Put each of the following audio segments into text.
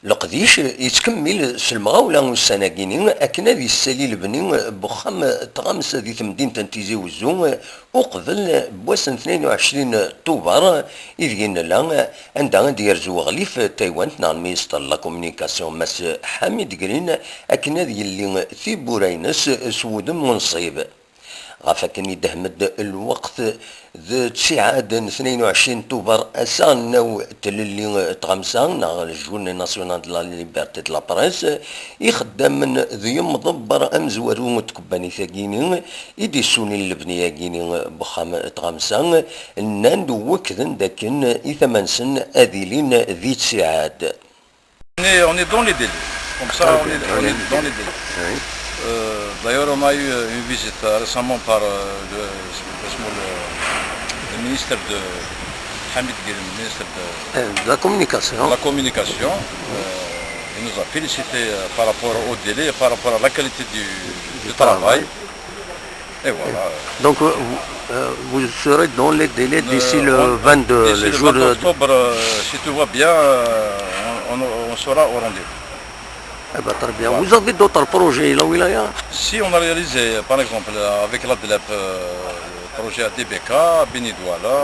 القديش يتكمل سلمغا ولا السناكيني أكن هذه السالي البني بخام تغمس هذه مدينة تيزي وزو وقبل بواسن 22 طوبر إذ قلنا لا عندها ديرزو غليف تايوان مينستر لا كومونيكاسيون ماس حميد قرين أكن هذه اللي في بورينس سود منصيب غافا كان يدهمد الوقت ذا تسعة 22 طوبر اسا ناو تللي تغمسا نا الجورني ناسيونال دو لا ليبرتي دو لا بريس يخدم من ذي مضبر امزوارو تكباني ثاقيني يدي سوني البنية كيني بخام تغمسا ناندو وكذن داكن إثمان سن أذيلين ذي تسعات. On est dans les délais. Comme ça, on est dans les délais. D'ailleurs, on a eu une visite récemment par le ministre de Hamid Guérim, le ministre de la communication. Il nous a félicité par rapport au délai et par rapport à la qualité du travail. Et voilà. Donc, vous serez dans les délais d'ici le 22, le jour 20 octobre, si tout va bien, on sera au rendez-vous. Eh ben, très bien. Vous avez d'autres projets là, Wilaya? Si on a réalisé, par exemple, avec l'ADLEP, le projet à DBK, à Benidouala,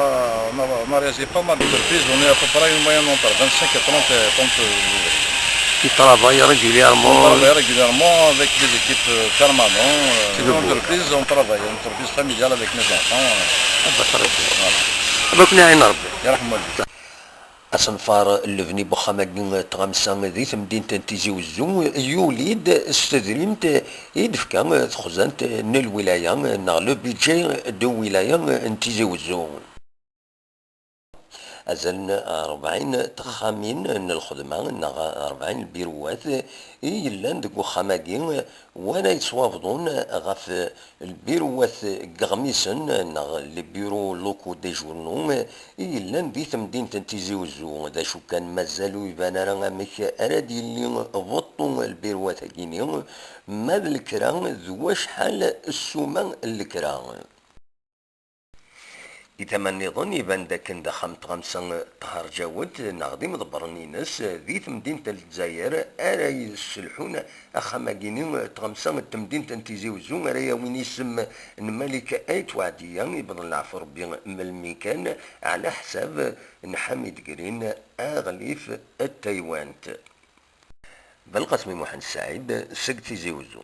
on a réalisé pas mal d'entreprises. On est à peu près une moyenne entre 25 et 30 ouvriers. Qui travaillent régulièrement? On travaille régulièrement avec des équipes permanentes. Une entreprise, on travaille, une entreprise familiale avec mes enfants. Eh ben, très bien. Voilà. أصنفار اللبني بخامة تغمسان ذي مدينة تيزي وزو يوليد استدريمت يدفكا تخزنت الولاية نا لو بيدجي دو ولاية تيزي وزو أزلن 40 تخامين ان الخدمة نا 40 البيروات يلان دكو خاماكين وانا يتصوافضون غاف البيروات قغميسن نا لي بيرو لوكو دي جورنو يلان دي مدينة تيزي وزو دا شو كان مازالو يبان راه ميك ارادي اللي بطو البيروات كيني مال الكرا ذو شحال السومة الكرا يتمنى ظن يبان داك ندخم تغمسان طهر جاود نغدي مضبرني ناس ذي مدينة الجزائر أرا يسلحون أخماقيني تغمسان تمدينة تيزي وزو أرا وين يسم الملكة أيت وعدية يبضل العفو ربي من المكان على حساب نحمد قرين أغليف التايوانت بالقسم محمد سعيد سقت تيزي وزو.